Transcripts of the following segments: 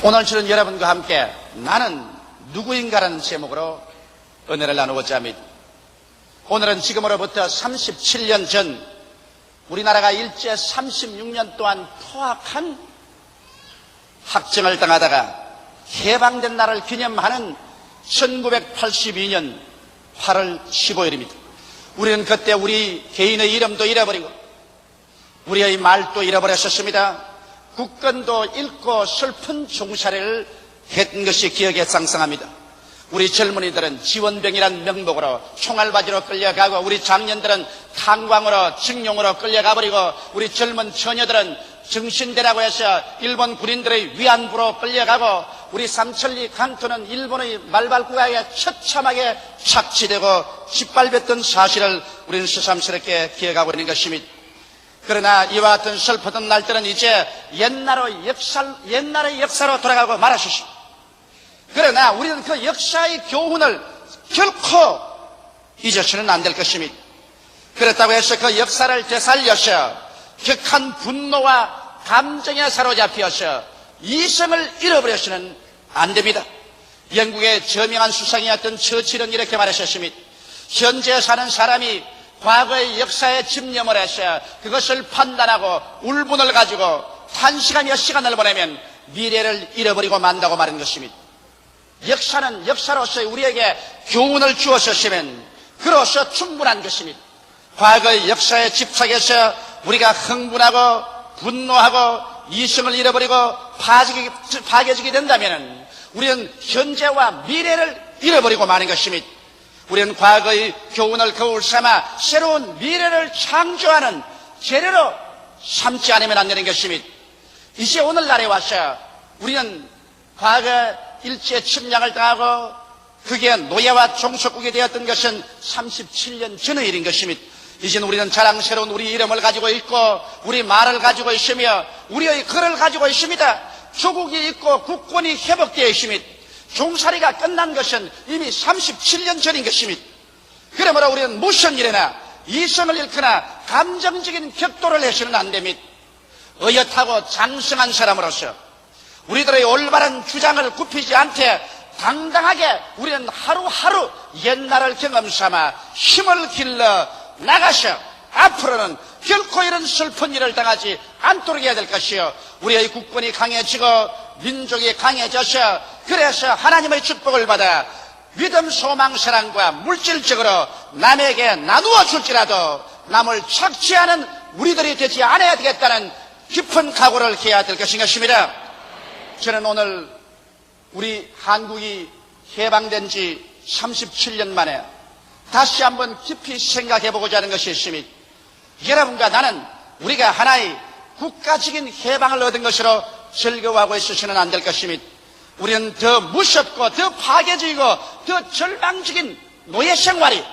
오늘 저는 여러분과 함께 나는 누구인가라는 제목으로 은혜를 나누고자 합니다. 오늘은 지금으로부터 37년 전 우리나라가 일제 36년 동안 포악한 학정을 당하다가 해방된 날을 기념하는 1982년 8월 15일입니다. 우리는 그때 우리 개인의 이름도 잃어버리고 우리의 말도 잃어버렸었습니다. 국권도 잃고 슬픈 종살이를 했던 것이 기억에 상상합니다. 우리 젊은이들은 지원병이란 명목으로 총알바지로 끌려가고, 우리 장년들은 탄광으로 징용으로 끌려가버리고, 우리 젊은 처녀들은 정신대라고 해서 일본 군인들의 위안부로 끌려가고, 우리 삼천리 강토는 일본의 말발구가에 처참하게 착취되고 짓밟혔던 사실을 우리는 새삼스럽게 기억하고 있는 것입니다. 그러나 이와 같은 슬프던 날들은 이제 옛날의 역사로 돌아가고 말았습니다. 그러나 우리는 그 역사의 교훈을 결코 잊어서는 안 될 것입니다. 그렇다고 해서 그 역사를 되살려서 격한 분노와 감정에 사로잡혀서 이성을 잃어버려서는 안 됩니다. 영국의 저명한 수상이었던 처칠은 이렇게 말하셨습니다. 현재 사는 사람이 과거의 역사에 집념을 해서 그것을 판단하고 울분을 가지고 단시간 몇 시간을 보내면 미래를 잃어버리고 만다고 말한 것입니다. 역사는 역사로서 우리에게 교훈을 주었었으면 그로서 충분한 것입니다. 과거의 역사에 집착해서 우리가 흥분하고 분노하고 이성을 잃어버리고 파괴지게 된다면 우리는 현재와 미래를 잃어버리고 마는 것입니다. 우리는 과거의 교훈을 거울 삼아 새로운 미래를 창조하는 재료로 삼지 않으면 안 되는 것입니다. 이제 오늘날에 와서 우리는 과거 일제 침략을 당하고 그게 노예와 종속국이 되었던 것은 37년 전의 일인 것입니다. 이제는 우리는 자랑스러운 우리 이름을 가지고 있고 우리 말을 가지고 있으며 우리의 글을 가지고 있습니다. 조국이 있고 국권이 회복되어 있습니다. 종살이가 끝난 것은 이미 37년 전인 것입니다. 그러므로 우리는 무슨 일이나 이성을 잃거나 감정적인 격돌을 해서는 안 됩니다. 의젓하고 장성한 사람으로서 우리들의 올바른 주장을 굽히지 않되 당당하게 우리는 하루하루 옛날을 경험삼아 힘을 길러 나가서 앞으로는 결코 이런 슬픈 일을 당하지 않도록 해야 될 것이요, 우리의 국권이 강해지고 민족이 강해져서 그래서 하나님의 축복을 받아 믿음, 소망, 사랑과 물질적으로 남에게 나누어 줄지라도 남을 착취하는 우리들이 되지 않아야 되겠다는 깊은 각오를 해야 될 것입니다. 저는 오늘 우리 한국이 해방된 지 37년 만에 다시 한번 깊이 생각해 보고자 하는 것이 있습니다. 여러분과 나는 우리가 하나의 국가적인 해방을 얻은 것으로 즐거워하고 있어서는 안 될 것입니다. 우리는 더 무섭고 더 파괴적이고 더 절망적인 노예 생활이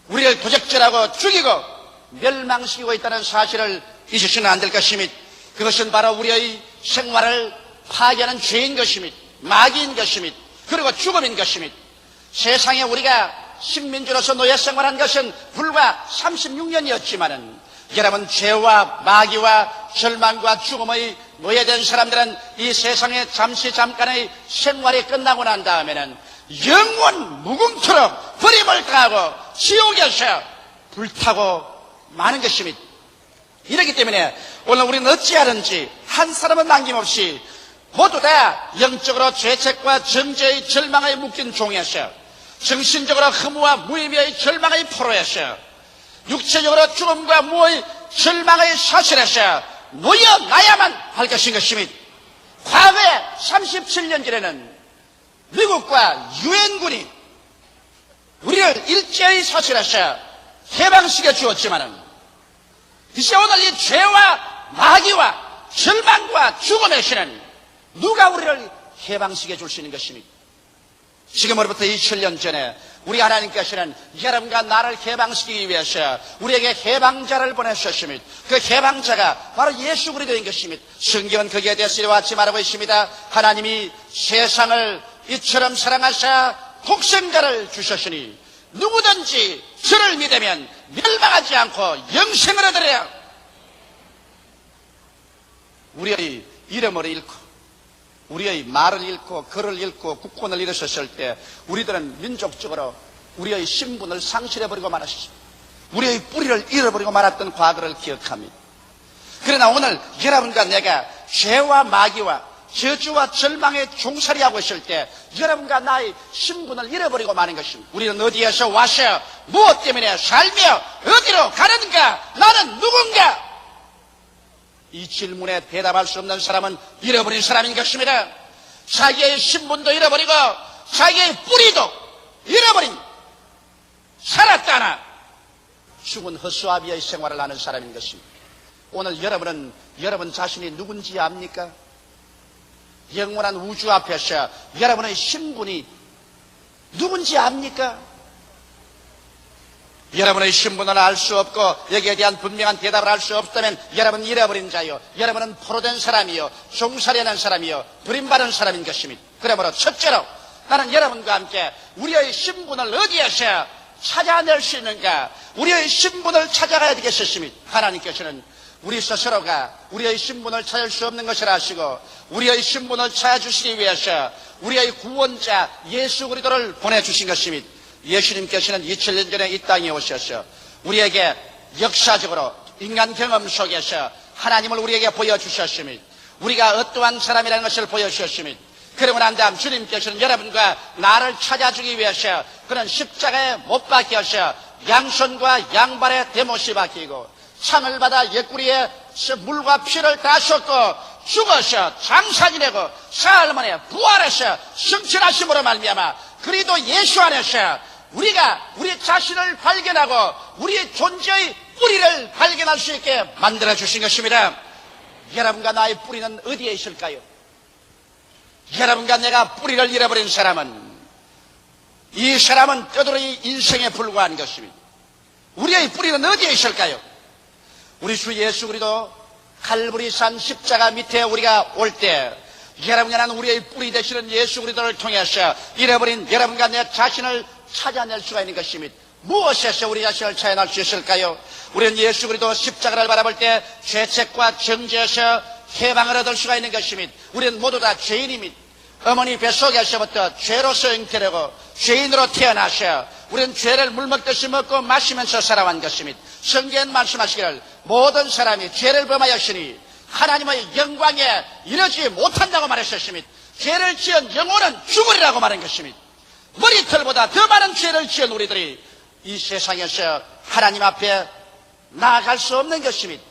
우리를 도적질하고 죽이고 멸망시키고 있다는 사실을 잊으시면 안 될 것입니다. 그것은 바로 우리의 생활을 파괴하는 죄인 것입니다. 마귀인 것입니다. 그리고 죽음인 것입니다. 세상에 우리가 식민지로서 노예 생활한 것은 불과 36년이었지만은 여러분, 죄와 마귀와 절망과 죽음의 노예된 사람들은 이 세상에 잠깐의 생활이 끝나고 난 다음에는 영원 무궁토록 버림을 당하고 지옥에서 불타고 마는 것입니다. 이렇기 때문에 오늘 우리는 어찌하든지 한 사람은 남김없이 모두 다 영적으로 죄책과 정죄의 절망에 묶인 종에서, 정신적으로 허무와 무의미의 절망의 포로에서, 육체적으로 죽음과 무의 절망의 사슬에서 놓여나야만 할 것인 것입니다. 과거에 37년 전에는 미국과 유엔군이 우리를 일제의 사슬에서 해방시켜 주었지만은 이제 오늘 이 죄와 마귀와 절망과 죽음에서는 누가 우리를 해방시켜 줄 수 있는 것입니까? 지금으로부터 2000년 전에 우리 하나님께서는 여러분과 나를 해방시키기 위해서 우리에게 해방자를 보내셨습니다. 그 해방자가 바로 예수 그리스도인 것입니다. 성경은 거기에 대해서 이렇게 말하고 있습니다. 하나님이 세상을 이처럼 사랑하사 독생자를 주셨으니 누구든지 저를 믿으면 멸망하지 않고 영생을 얻으리라. 우리의 이름을 잃고 우리의 말을 잃고 글을 잃고 국권을 잃으셨을 때 우리들은 민족적으로 우리의 신분을 상실해버리고 말았습니다. 우리의 뿌리를 잃어버리고 말았던 과거를 기억합니다. 그러나 오늘 여러분과 내가 죄와 마귀와 저주와 절망에 종살이하고 있을 때 여러분과 나의 신분을 잃어버리고 마는 것입니다. 우리는 어디에서 와서 무엇 때문에 살며 어디로 가는가, 나는 누군가, 이 질문에 대답할 수 없는 사람은 잃어버린 사람인 것입니다. 자기의 신분도 잃어버리고 자기의 뿌리도 잃어버린, 살았다나 죽은 허수아비의 생활을 하는 사람인 것입니다. 오늘 여러분은 여러분 자신이 누군지 압니까? 영원한 우주 앞에서 여러분의 신분이 누군지 압니까? 여러분의 신분을 알 수 없고 여기에 대한 분명한 대답을 할 수 없다면 여러분 잃어버린 자요, 여러분은 포로된 사람이요, 종살이하는 사람이요, 버림받은 사람인 것입니다. 그러므로 첫째로 나는 여러분과 함께 우리의 신분을 어디에서 찾아낼 수 있는가, 우리의 신분을 찾아가야 되겠습니다. 하나님께서는 우리 스스로가 우리의 신분을 찾을 수 없는 것을 아시고 우리의 신분을 찾아주시기 위해서 우리의 구원자 예수 그리스도를 보내주신 것입니다. 예수님께서는 2000년 전에 이 땅에 오셔서 우리에게 역사적으로 인간 경험 속에서 하나님을 우리에게 보여주셨습니다. 우리가 어떠한 사람이라는 것을 보여주셨습니다. 그러고 난 다음 주님께서는 여러분과 나를 찾아주기 위해서 그런 십자가에 못 박혀서 양손과 양발에 대못이 박히고 창을 받아 옆구리에 물과 피를 다 쏟고 죽어서 장사 지내고 사흘 만에 부활해서 승천하심으로 말미암아 그리스도 예수 안에서 우리가 우리 자신을 발견하고 우리의 존재의 뿌리를 발견할 수 있게 만들어 주신 것입니다. 여러분과 나의 뿌리는 어디에 있을까요? 여러분과 내가 뿌리를 잃어버린 사람은, 이 사람은 뼈저리 인생에 불과한 것입니다. 우리의 뿌리는 어디에 있을까요? 우리 주 예수 그리스도 칼부리산 십자가 밑에 우리가 올 때 여러분과 나는 우리의 뿌리 되시는 예수 그리스도를 통해서 잃어버린 여러분과 내 자신을 찾아낼 수가 있는 것입니다. 무엇에서 우리 자신을 찾아낼 수 있을까요? 우리는 예수 그리스도 십자가를 바라볼 때 죄책과 정죄에서 해방을 얻을 수가 있는 것입니다. 우리는 모두 다 죄인입니다. 어머니 뱃속에서부터 죄로서 잉태되고 죄인으로 태어나셔 우리는 죄를 물먹듯이 먹고 마시면서 살아온 것입니다. 성경은 말씀하시기를 모든 사람이 죄를 범하였으니 하나님의 영광에 이르지 못한다고 말하셨습니다. 죄를 지은 영혼은 죽으리라고 말한 것입니다. 머리털보다 더 많은 죄를 지은 우리들이 이 세상에서 하나님 앞에 나아갈 수 없는 것입니다.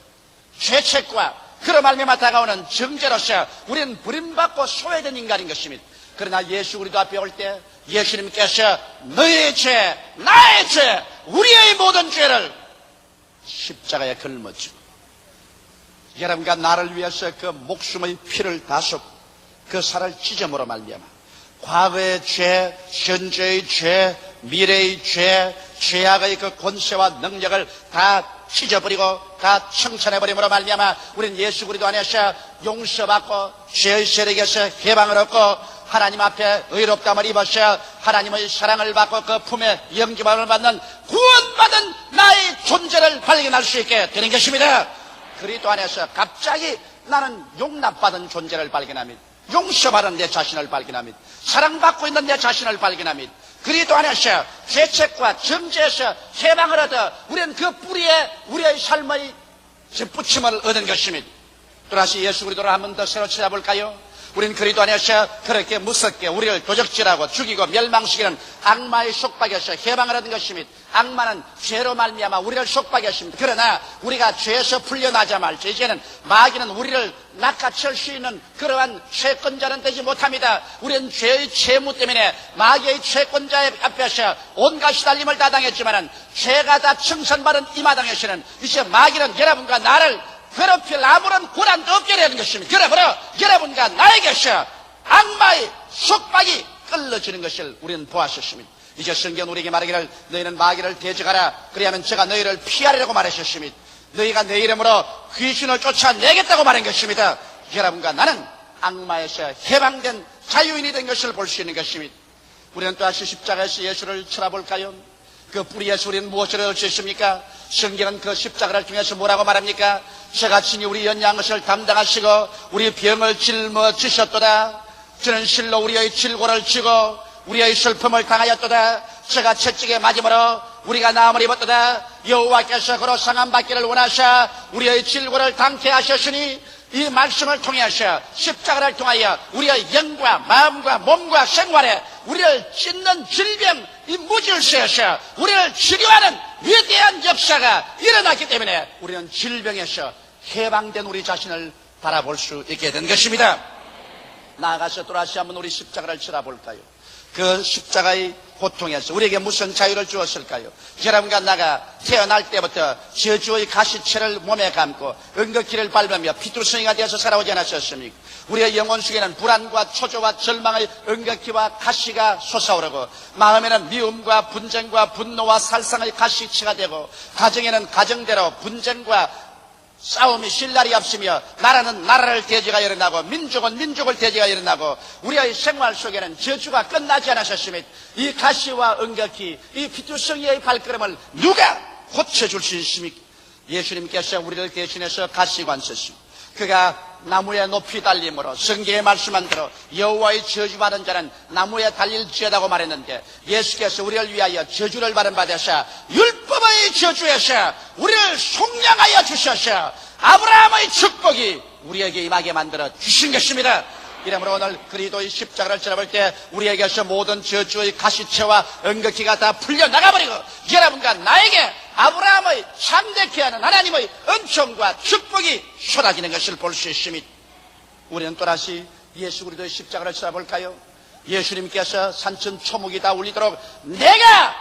죄책과 그로 말미암아 다가오는 정죄로서 우리는 버림받고 소외된 인간인 것입니다. 그러나 예수 그리스도 앞에 올 때 예수님께서 너의 죄, 나의 죄, 우리의 모든 죄를 십자가에 걸머지고 여러분과 나를 위해서 그 목숨의 피를 다 쏟고 그 살을 찢음으로 말미암아 과거의 죄, 현재의 죄, 미래의 죄, 죄악의 그 권세와 능력을 다 찢어버리고 다 청산해버림으로 말미암아 우리는 예수 그리스도 안에서 용서받고 죄의 세력에서 해방을 얻고 하나님 앞에 의롭다함을 입어서 하나님의 사랑을 받고 그 품에 영접함을 받는 구원받은 나의 존재를 발견할 수 있게 되는 것입니다. 그리스도 안에서 갑자기 나는 용납받은 존재를 발견합니다. 용서받은 내 자신을 발견합니다. 사랑받고 있는 내 자신을 발견합니다. 그리스도 안에서 죄책과 정죄에서 해방을 얻어 우리는 그 뿌리에 우리의 삶의 접붙임을 얻은 것입니다. 또다시 예수 그리스도를 한 번 더 새로 찾아볼까요? 우리는 그리스도 안에서 그렇게 무섭게 우리를 도적질하고 죽이고 멸망시키는 악마의 속박에서 해방을 얻은 것입니다. 악마는 죄로 말미암아 우리를 속박했습니다. 그러나 우리가 죄에서 풀려나자마자 이제는 마귀는 우리를 낚아챌 수 있는 그러한 채권자는 되지 못합니다. 우리는 죄의 채무 때문에 마귀의 채권자 앞에서 온갖 시달림을 다 당했지만은 죄가 다 청산받은 이 마당에서는 이제 마귀는 여러분과 나를 괴롭힐 아무런 권한도 없게 되는 것입니다. 그러므로 여러분과 나에게서 악마의 속박이 끌어지는 것을 우리는 보았었습니다. 이제 성경 우리에게 말하기를 너희는 마귀를 대적하라 그리하면 제가 너희를 피하리라고 말하셨습니다. 너희가 내 이름으로 귀신을 쫓아내겠다고 말한 것입니다. 여러분과 나는 악마에서 해방된 자유인이 된 것을 볼 수 있는 것입니다. 우리는 또다시 십자가에서 예수를 쳐다볼까요? 그 뿌리에서 우리는 무엇을 얻을 수 있습니까? 성경은 그 십자가를 통해서 뭐라고 말합니까? 저가 친히 우리 연약한 것을 담당하시고 우리 병을 짊어지셨도다. 저는 실로 우리의 질고를 지고 우리의 슬픔을 당하였도다. 저가 채찍에 맞음으로 우리가 나음을 입었도다. 여호와께서 그로 상함받기를 원하사 우리의 질고를 당케 하셨으니 이 말씀을 통하여 십자가를 통하여 우리의 영과 마음과 몸과 생활에 우리를 찢는 질병, 이 무질서에서 우리를 치료하는 위대한 역사가 일어났기 때문에 우리는 질병에서 해방된 우리 자신을 바라볼 수 있게 된 것입니다. 나아가서 또 다시 한번 우리 십자가를 쳐다볼까요? 그 십자가의 고통에서 우리에게 무슨 자유를 주었을까요? 여러분과 나가 태어날 때부터 저주의 가시체를 몸에 감고 은거키를 밟으며 피투성이가 되어서 살아오지 않았었습니까? 우리의 영혼 속에는 불안과 초조와 절망의 은거키와 가시가 솟아오르고 마음에는 미움과 분쟁과 분노와 살상의 가시체가 되고 가정에는 가정대로 분쟁과 싸움이 쉴 날이 없으며 나라는 나라를 대지가 일어나고 민족은 민족을 대지가 일어나고 우리의 생활 속에는 저주가 끝나지 않으셨습니다. 이 가시와 은거키, 이 피투성이의 발걸음을 누가 고쳐줄 수 있습니까? 예수님께서 우리를 대신해서 가시관 쓰시고 그가 나무에 높이 달림으로 성경의 말씀한 대로 여호와의 저주받은 자는 나무에 달릴지어다고 말했는데 예수께서 우리를 위하여 저주를 받은 받으사 율법의 저주에서 우리를 속량하여 주셔서 아브라함의 축복이 우리에게 임하게 만들어 주신 것입니다. 이러므로 오늘 그리스도의 십자가를 쳐다볼 때 우리에게서 모든 저주의 가시체와 은거키가 다 풀려나가버리고 여러분과 나에게 아브라함의 참되게 하는 하나님의 은총과 축복이 쏟아지는 것을 볼 수 있습니다. 우리는 또다시 예수 그리스도의 십자가를 쳐다볼까요? 예수님께서 산천 초목이 다 울리도록 내가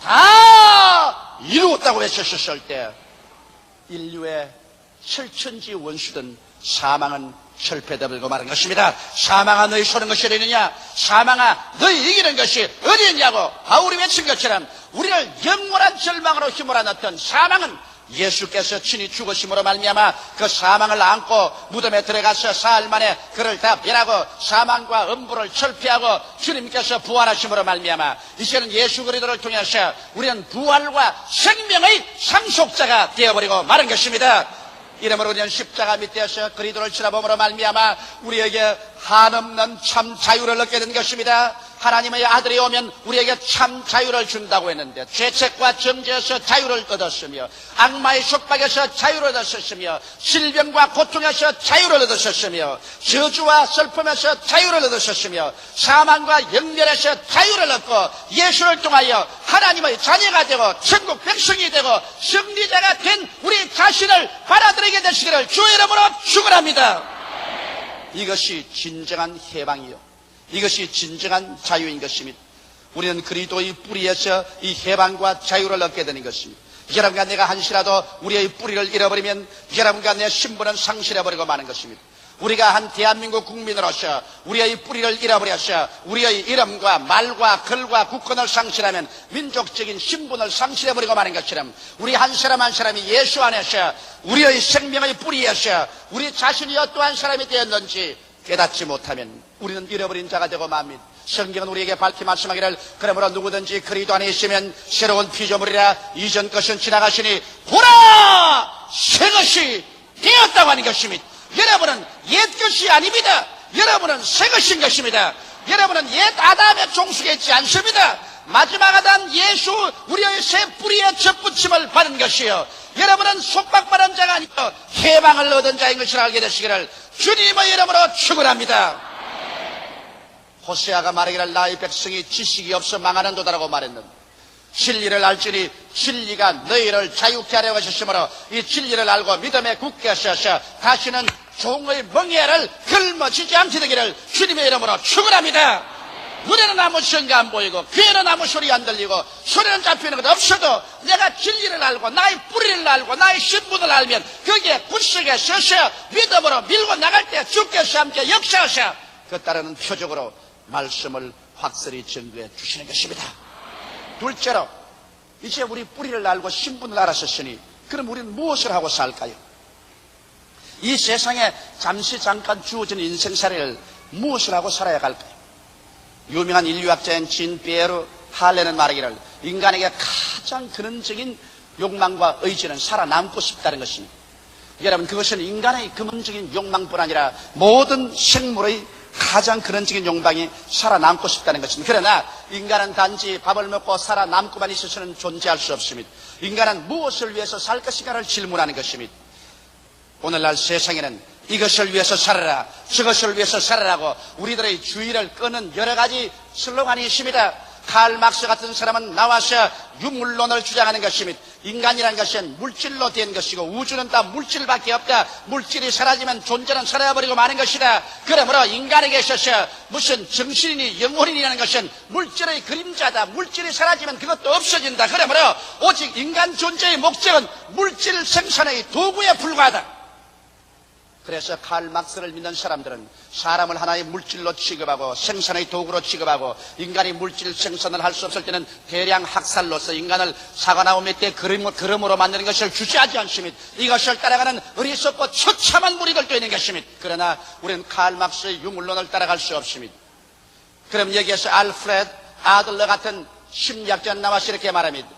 다 이루었다고 외쳤을 때 인류의 철천지 원수든 사망은 철폐되고 말한 것입니다. 사망아 너희 소는 것이 어디느냐? 사망아 너희 이기는 것이 어디 있냐고 바울이 외친 것처럼 우리를 영원한 절망으로 휘몰아넣던 사망은 예수께서 친히 죽으심으로 말미암아 그 사망을 안고 무덤에 들어가서 사흘 만에 그를 다 멸하고 사망과 음부를 철폐하고 주님께서 부활하심으로 말미암아 이제는 예수 그리스도를 통해서 우리는 부활과 생명의 상속자가 되어버리고 마른 것입니다. 이러므로 우리는 십자가 밑에서 그리스도를 쳐다봄으로 말미암아 우리에게 한없는 참 자유를 얻게 된 것입니다. 하나님의 아들이 오면 우리에게 참 자유를 준다고 했는데 죄책과 정죄에서 자유를 얻었으며 악마의 속박에서 자유를 얻었으며 질병과 고통에서 자유를 얻었으며 저주와 슬픔에서 자유를 얻었으며 사망과 영멸에서 자유를 얻고 예수를 통하여 하나님의 자녀가 되고 천국 백성이 되고 승리자가 된 우리 자신을 받아들이게 되시기를 주의 이름으로 축원합니다. 이것이 진정한 해방이요 이것이 진정한 자유인 것입니다. 우리는 그리스도의 뿌리에서 이 해방과 자유를 얻게 되는 것입니다. 여러분과 내가 한시라도 우리의 뿌리를 잃어버리면 여러분과 내 신분은 상실해버리고 마는 것입니다. 우리가 한 대한민국 국민으로서 우리의 뿌리를 잃어버려서 우리의 이름과 말과 글과 국권을 상실하면 민족적인 신분을 상실해버리고 마는 것처럼 우리 한 사람 한 사람이 예수 안에서 우리의 생명의 뿌리에서 우리 자신이 어떠한 사람이 되었는지 깨닫지 못하면 우리는 잃어버린 자가 되고 맙니다. 성경은 우리에게 밝히 말씀하기를 그러므로 누구든지 그리스도 안에 있으면 새로운 피조물이라 이전 것은 지나가시니 보라 새 것이 되었다고 하는 것입니다. 여러분은 옛 것이 아닙니다. 여러분은 새 것인 것입니다. 여러분은 옛 아담의 종속에 있지 않습니다. 마지막 아담 예수 우리의 새 뿌리에 접붙임을 받은 것이요 여러분은 속박받은 자가 아니고 해방을 얻은 자인 것을 알게 되시기를 주님의 이름으로 축원합니다. 호세아가 말하기를 나의 백성이 지식이 없어 망하는도다라고 말했는데 진리를 알지니 진리가 너희를 자유케 하려고 하셨으므로 이 진리를 알고 믿음에 굳게 하셔서 다시는 종의 멍에를 걸머지지 않게 되기를 주님의 이름으로 축원합니다. 눈에는 아무 성가 안 보이고 귀에는 아무 소리 안 들리고 소리는 잡히는 것 없어도 내가 진리를 알고 나의 뿌리를 알고 나의 신분을 알면 거기에 굳세게 서서 믿음으로 밀고 나갈 때 주께서 함께 역사하셔 그 따르는 표적으로 말씀을 확실히 증거해 주시는 것입니다. 둘째로 이제 우리 뿌리를 알고 신분을 알았으니 그럼 우리는 무엇을 하고 살까요? 이 세상에 잠시 잠깐 주어진 인생살이를 무엇을 하고 살아야 할까요? 유명한 인류학자인 진 피에르 할레는 말하기를 인간에게 가장 근원적인 욕망과 의지는 살아남고 싶다는 것입니다. 여러분 그것은 인간의 근원적인 욕망뿐 아니라 모든 생물의 가장 근원적인 욕망이 살아남고 싶다는 것입니다. 그러나 인간은 단지 밥을 먹고 살아남고만 있어서는 존재할 수 없습니다. 인간은 무엇을 위해서 살 것인가를 질문하는 것입니다. 오늘날 세상에는 이것을 위해서 살아라, 저것을 위해서 살아라고 우리들의 주의를 끄는 여러 가지 슬로건이 있습니다. 칼 막스 같은 사람은 나와서 유물론을 주장하는 것입니다. 인간이라는 것은 물질로 된 것이고 우주는 다 물질밖에 없다. 물질이 사라지면 존재는 사라져버리고 마는 것이다. 그러므로 인간에게 있어서 무슨 정신이니 영혼이라는 것은 물질의 그림자다. 물질이 사라지면 그것도 없어진다. 그러므로 오직 인간 존재의 목적은 물질 생산의 도구에 불과하다. 그래서 칼 막스를 믿는 사람들은 사람을 하나의 물질로 취급하고 생산의 도구로 취급하고 인간이 물질 생산을 할 수 없을 때는 대량 학살로서 인간을 사과나무 때 그름으로 만드는 것을 주저하지 않습니다. 이것을 따라가는 어리석고 처참한 무리들도 있는 것입니다. 그러나 우리는 칼 막스의 유물론을 따라갈 수 없습니다. 그럼 여기에서 알프레드 아들러 같은 심리학자는 나와서 이렇게 말합니다.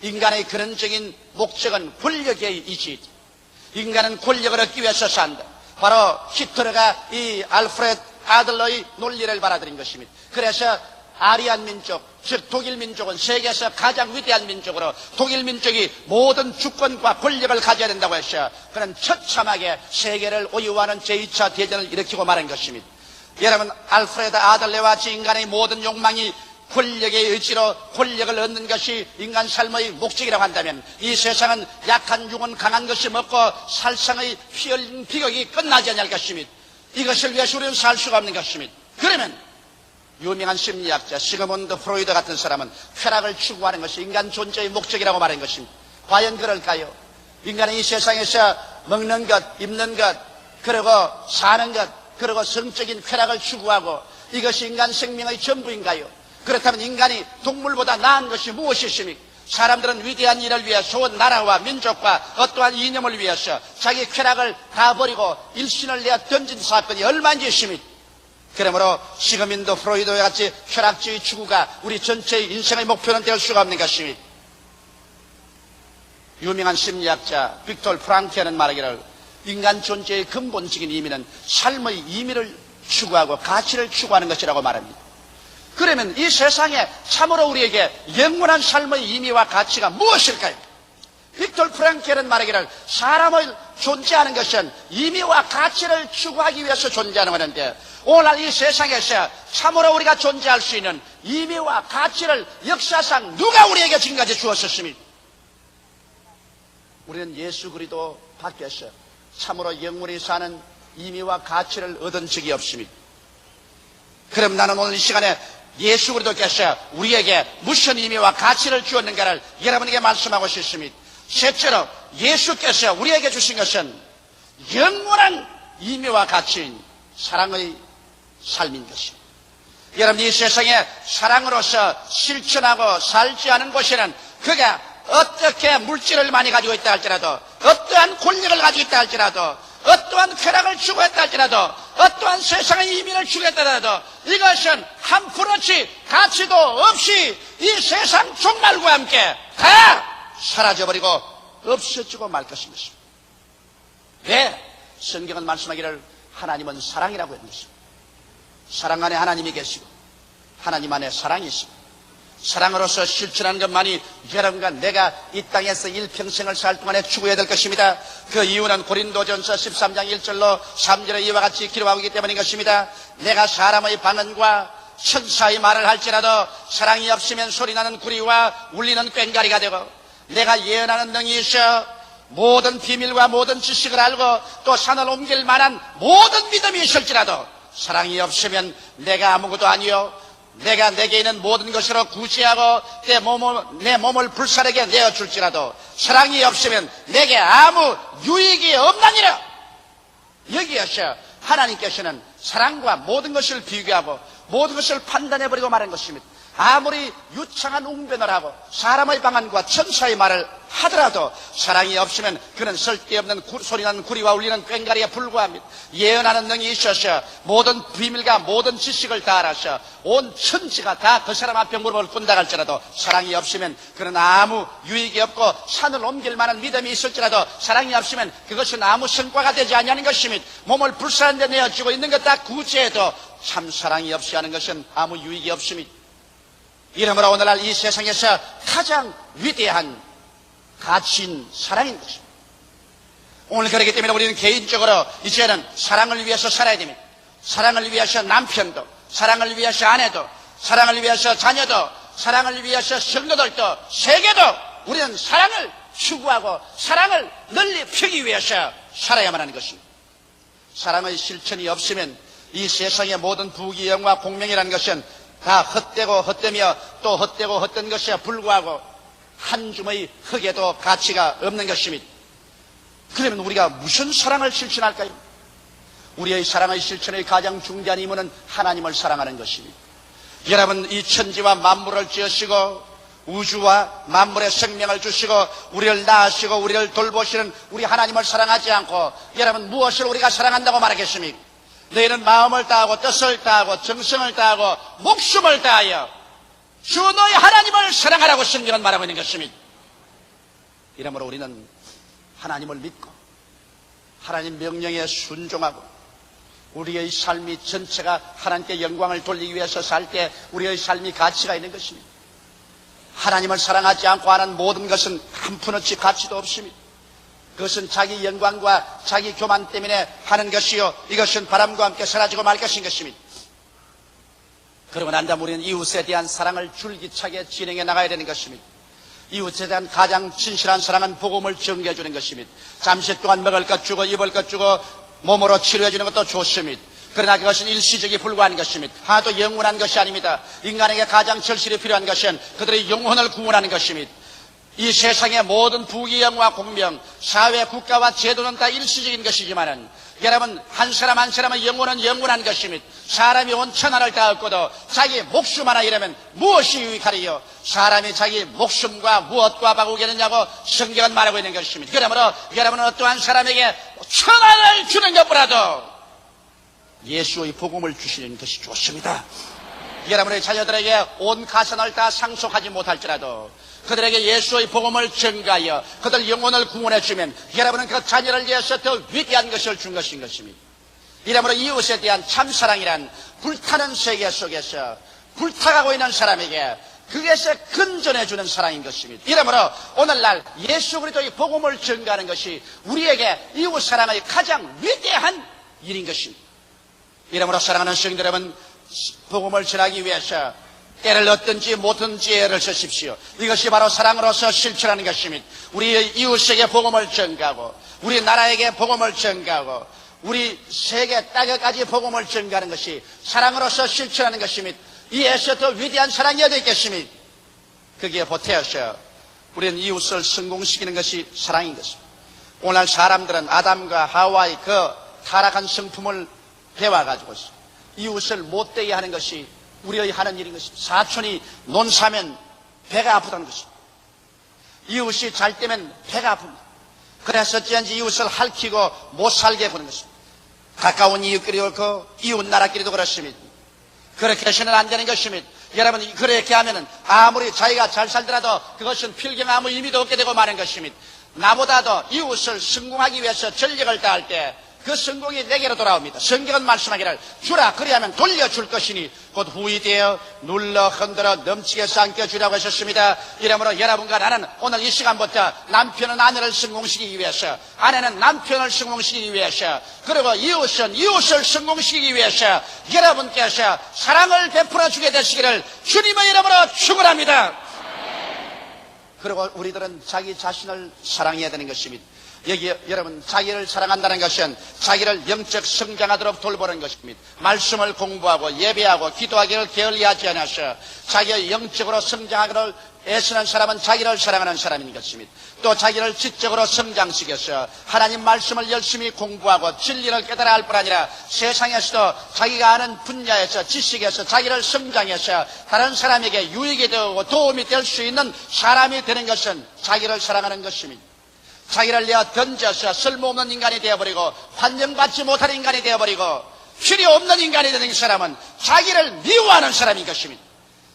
인간의 근원적인 목적은 권력의 이지이다. 인간은 권력을 얻기 위해서 산다. 바로 히틀러가 이 알프레드 아들러의 논리를 받아들인 것입니다. 그래서 아리안 민족, 즉 독일 민족은 세계에서 가장 위대한 민족으로 독일 민족이 모든 주권과 권력을 가져야 된다고 해서 그는 처참하게 세계를 오유하는 제2차 대전을 일으키고 말한 것입니다. 여러분, 알프레드 아들러와 같이 인간의 모든 욕망이 권력의 의지로 권력을 얻는 것이 인간 삶의 목적이라고 한다면 이 세상은 약한 육은 강한 것이 먹고 살상의 피 흘린 비극이 끝나지 않을 것입니다. 이것을 위해서 우리는 살 수가 없는 것입니다. 그러면 유명한 심리학자 시그문드 프로이드 같은 사람은 쾌락을 추구하는 것이 인간 존재의 목적이라고 말한 것입니다. 과연 그럴까요? 인간은 이 세상에서 먹는 것, 입는 것, 그리고 사는 것, 그리고 성적인 쾌락을 추구하고 이것이 인간 생명의 전부인가요? 그렇다면 인간이 동물보다 나은 것이 무엇이 있습니까? 사람들은 위대한 일을 위해 좋은 나라와 민족과 어떠한 이념을 위해서 자기 쾌락을 다 버리고 일신을 내어 던진 사건이 얼마인지 있습니다. 그러므로 시그문드 프로이드와 같이 쾌락주의 추구가 우리 전체의 인생의 목표는 될 수가 없는 것입니다. 유명한 심리학자 빅토르 프랑크는 말하기를 인간 존재의 근본적인 의미는 삶의 의미를 추구하고 가치를 추구하는 것이라고 말합니다. 그러면 이 세상에 참으로 우리에게 영원한 삶의 의미와 가치가 무엇일까요? 빅토르 프랑크는 말하기를 사람을 존재하는 것은 의미와 가치를 추구하기 위해서 존재하는 것인데 오늘 이 세상에서 참으로 우리가 존재할 수 있는 의미와 가치를 역사상 누가 우리에게 지금까지 주었었습니까? 우리는 예수 그리스도 밖에서 참으로 영원히 사는 의미와 가치를 얻은 적이 없습니다. 그럼 나는 오늘 이 시간에 예수 그리스도께서 우리에게 무슨 의미와 가치를 주었는가를 여러분에게 말씀하고 싶습니다. 셋째로 예수께서 우리에게 주신 것은 영원한 의미와 가치인 사랑의 삶인 것입니다. 여러분, 이 세상에 사랑으로서 실천하고 살지 않은 곳에는 그가 어떻게 물질을 많이 가지고 있다 할지라도 어떠한 권력을 가지고 있다 할지라도 어떠한 쾌락을 추구했다 할지라도 어떠한 세상의 의미를 추구했다 할지라도 이것은 한 푼어치 가치도 없이 이 세상 종말과 함께 다 사라져버리고 없어지고 말 것인 것입니다. 왜? 성경은 말씀하기를 하나님은 사랑이라고 했는 것입니다. 사랑 안에 하나님이 계시고 하나님 안에 사랑이 있습니다. 사랑으로서 실천하는 것만이 여러분과 내가 이 땅에서 일평생을 살 동안에 추구해야 될 것입니다. 그 이유는 고린도전서 13장 1절로 3절에 이와 같이 기록하고 있기 때문인 것입니다. 내가 사람의 방언과 천사의 말을 할지라도 사랑이 없으면 소리나는 구리와 울리는 꽹과리가 되고 내가 예언하는 능이 있어 모든 비밀과 모든 지식을 알고 또 산을 옮길 만한 모든 믿음이 있을지라도 사랑이 없으면 내가 아무것도 아니요 내가 내게 있는 모든 것으로 구제하고 내 몸을 불사르게 내어줄지라도 사랑이 없으면 내게 아무 유익이 없나니라. 여기에서 하나님께서는 사랑과 모든 것을 비교하고 모든 것을 판단해버리고 말한 것입니다. 아무리 유창한 웅변을 하고 사람의 방언과 천사의 말을 하더라도 사랑이 없으면 그는 쓸데없는 소리나는 구리와 울리는 꽹과리에 불과합니다. 예언하는 능이 있어서 모든 비밀과 모든 지식을 다 알아서 온 천지가 다 그 사람 앞에 무릎을 꿇는다 할지라도 사랑이 없으면 그는 아무 유익이 없고 산을 옮길 만한 믿음이 있을지라도 사랑이 없으면 그것은 아무 성과가 되지 아니하는 것입니다. 몸을 불사른 데 내어주고 있는 것 다 구제해도 참 사랑이 없이 하는 것은 아무 유익이 없습니다. 이러므로 오늘날 이 세상에서 가장 위대한 가치인 사랑인 것입니다. 오늘 그렇기 때문에 우리는 개인적으로 이제는 사랑을 위해서 살아야 됩니다. 사랑을 위해서 남편도, 사랑을 위해서 아내도, 사랑을 위해서 자녀도, 사랑을 위해서 성도들도, 세계도 우리는 사랑을 추구하고 사랑을 널리 펴기 위해서 살아야만 하는 것입니다. 사랑의 실천이 없으면 이 세상의 모든 부귀영화 공명이라는 것은 다 헛되고 헛되며 또 헛되고 헛된 것에 불구하고 한 줌의 흙에도 가치가 없는 것입니다. 그러면 우리가 무슨 사랑을 실천할까요? 우리의 사랑의 실천의 가장 중대한 임무는 하나님을 사랑하는 것입니다. 여러분, 이 천지와 만물을 지으시고 우주와 만물의 생명을 주시고 우리를 낳으시고 우리를 돌보시는 우리 하나님을 사랑하지 않고 여러분 무엇을 우리가 사랑한다고 말하겠습니까? 너희는 마음을 다하고 뜻을 다하고 정성을 다하고 목숨을 다하여 주 너희 하나님을 사랑하라고 성경은 말하고 있는 것입니다. 이러므로 우리는 하나님을 믿고 하나님 명령에 순종하고 우리의 삶이 전체가 하나님께 영광을 돌리기 위해서 살 때 우리의 삶이 가치가 있는 것입니다. 하나님을 사랑하지 않고 하는 모든 것은 한 푼어치 가치도 없습니다. 그것은 자기 영광과 자기 교만 때문에 하는 것이요 이것은 바람과 함께 사라지고 말 것인 것입니다. 그러고 난 다음 우리는 이웃에 대한 사랑을 줄기차게 진행해 나가야 되는 것입니다. 이웃에 대한 가장 진실한 사랑은 복음을 전개해 주는 것입니다. 잠시 동안 먹을 것 주고 입을 것 주고 몸으로 치료해 주는 것도 좋습니다. 그러나 그것은 일시적이 불과한 것입니다. 하나도 영원한 것이 아닙니다. 인간에게 가장 절실히 필요한 것은 그들의 영혼을 구원하는 것입니다. 이 세상의 모든 부귀영화 공명, 사회, 국가와 제도는 다 일시적인 것이지만은 여러분 한 사람 한 사람의 영혼은 영원한 것입니다. 사람이 온 천하를 다 얻고도 자기 목숨 하나 잃으면 무엇이 유익하리요? 사람이 자기 목숨과 무엇과 바꾸겠느냐고 성경은 말하고 있는 것입니다. 그러므로 여러분은 어떠한 사람에게 천하를 주는 것보다도 예수의 복음을 주시는 것이 좋습니다. 여러분의 자녀들에게 온 가산을 다 상속하지 못할지라도 그들에게 예수의 복음을 전가하여 그들 영혼을 구원해 주면 여러분은 그 자녀를 위해서 더 위대한 것을 준 것인 것입니다. 이러므로 이웃에 대한 참사랑이란 불타는 세계 속에서 불타가고 있는 사람에게 그것에 근전해 주는 사랑인 것입니다. 이러므로 오늘날 예수 그리스도의 복음을 전가하는 것이 우리에게 이웃 사랑의 가장 위대한 일인 것입니다. 이러므로 사랑하는 성도들 여러분, 복음을 전하기 위해서 때를 얻든지 못든지 애를 쓰십시오. 이것이 바로 사랑으로서 실천하는 것입니다. 우리 이웃에게 복음을 전가하고 우리 나라에게 복음을 전가하고 우리 세계 땅에까지 복음을 전가하는 것이 사랑으로서 실천하는 것입니다. 이에서 더 위대한 사랑이 어디 있겠습니까? 거기에 보태어서 우리는 이웃을 성공시키는 것이 사랑인 것입니다. 오늘 사람들은 아담과 하와의 그 타락한 성품을 배워가지고 이웃을 못되게 하는 것이 우리의 하는 일인 것입니다. 사촌이 논사면 배가 아프다는 것입니다. 이웃이 잘 때면 배가 아픕니다. 그래서 어찌한지 이웃을 핥히고 못 살게 보는 것입니다. 가까운 이웃끼리 그렇고 이웃 나라끼리도 그렇습니다. 그렇게 해서는 안 되는 것입니다. 여러분 그렇게 하면은 아무리 자기가 잘 살더라도 그것은 필경 아무 의미도 없게 되고 마는 것입니다. 나보다도 이웃을 성공하기 위해서 전력을 다할 때 그 성공이 내게로 돌아옵니다. 성경은 말씀하기를 주라 그리하면 돌려줄 것이니 곧 후이되어 눌러 흔들어 넘치게 삼켜주라고 하셨습니다. 이러므로 여러분과 나는 오늘 이 시간부터 남편은 아내를 성공시키기 위해서 아내는 남편을 성공시키기 위해서 그리고 이웃은 이웃을 성공시키기 위해서 여러분께서 사랑을 베풀어 주게 되시기를 주님의 이름으로 축원합니다. 그리고 우리들은 자기 자신을 사랑해야 되는 것입니다. 여기 여러분, 자기를 사랑한다는 것은 자기를 영적 성장하도록 돌보는 것입니다. 말씀을 공부하고 예배하고 기도하기를 게을리하지 않아서 자기가 영적으로 성장하기를 애쓰는 사람은 자기를 사랑하는 사람인 것입니다. 또 자기를 지적으로 성장시켜서 하나님 말씀을 열심히 공부하고 진리를 깨달아 할 뿐 아니라 세상에서도 자기가 아는 분야에서 지식에서 자기를 성장해서 다른 사람에게 유익이 되고 도움이 될 수 있는 사람이 되는 것은 자기를 사랑하는 것입니다. 자기를 내어 던져서 쓸모없는 인간이 되어버리고 환영받지 못할 인간이 되어버리고 필요 없는 인간이 되는 사람은 자기를 미워하는 사람인 것입니다.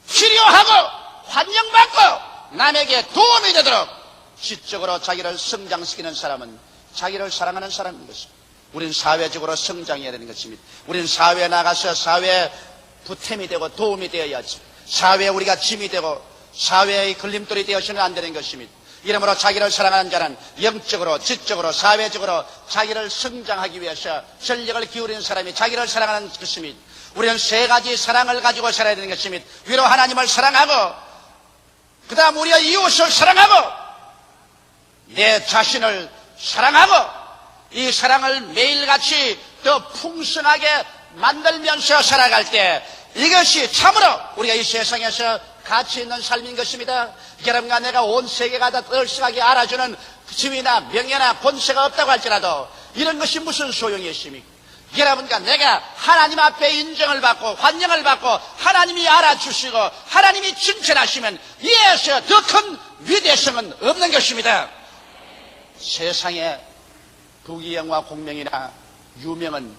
필요하고 환영받고 남에게 도움이 되도록 지적으로 자기를 성장시키는 사람은 자기를 사랑하는 사람인 것입니다. 우리는 사회적으로 성장해야 되는 것입니다. 우리는 사회에 나가서 사회에 보탬이 되고 도움이 되어야지. 사회에 우리가 짐이 되고 사회의 걸림돌이 되어서는 안 되는 것입니다. 이러므로 자기를 사랑하는 자는 영적으로, 지적으로, 사회적으로 자기를 성장하기 위해서 전력을 기울이는 사람이 자기를 사랑하는 것입니다. 우리는 세 가지 사랑을 가지고 살아야 되는 것입니다. 위로 하나님을 사랑하고, 그 다음 우리의 이웃을 사랑하고, 내 자신을 사랑하고, 이 사랑을 매일같이 더 풍성하게 만들면서 살아갈 때 이것이 참으로 우리가 이 세상에서 가치 있는 삶인 것입니다. 여러분과 내가 온 세계가 다 떨식하게 알아주는 지위나 명예나 권세가 없다고 할지라도 이런 것이 무슨 소용이 있습니까? 여러분과 내가 하나님 앞에 인정을 받고 환영을 받고 하나님이 알아주시고 하나님이 칭찬하시면 이에서 더 큰 위대성은 없는 것입니다. 세상에 부귀영화 공명이나 유명은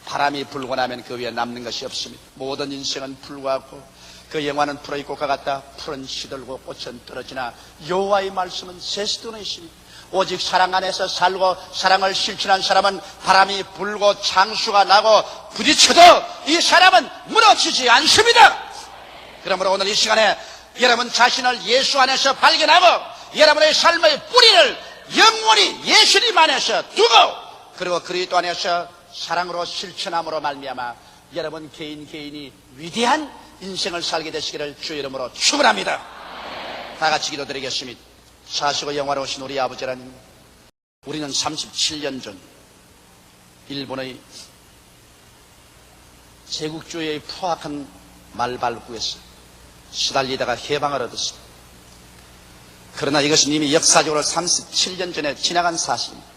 바람이 불고 나면 그 위에 남는 것이 없습니다. 모든 인생은 불구하고 그 영화는 풀의 꽃과 같다. 풀은 시들고 꽃은 떨어지나 여호와의 말씀은 새시도는 있습니다. 오직 사랑 안에서 살고 사랑을 실천한 사람은 바람이 불고 장수가 나고 부딪혀도 이 사람은 무너지지 않습니다. 그러므로 오늘 이 시간에 여러분 자신을 예수 안에서 발견하고 여러분의 삶의 뿌리를 영원히 예수님 안에서 두고 그리고 그리스도 안에서 사랑으로 실천함으로 말미암아 여러분 개인이 위대한 인생을 살게 되시기를 주의 이름으로 축원합니다. 다 같이 기도드리겠습니다. 사시고 영화로우신 우리 아버지 하나님, 우리는 37년 전 일본의 제국주의의 포악한 말발구에서 시달리다가 해방을 얻었습니다. 그러나 이것은 이미 역사적으로 37년 전에 지나간 사실입니다.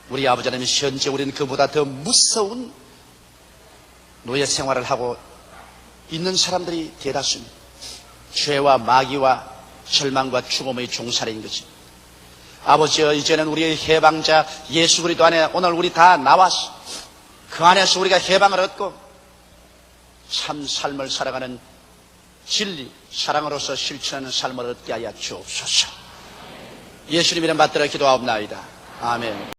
우리 아버지 하나님, 현재 우리는 그보다 더 무서운 노예 생활을 하고 있는 사람들이 대다수입니다. 죄와 마귀와 절망과 죽음의 종살인 것입니다. 아버지여, 이제는 우리의 해방자 예수 그리스도 안에 오늘 우리 다 나와서 그 안에서 우리가 해방을 얻고 참 삶을 살아가는 진리, 사랑으로서 실천하는 삶을 얻게 하여 주옵소서. 예수님 이름 받들어 기도하옵나이다. 아멘.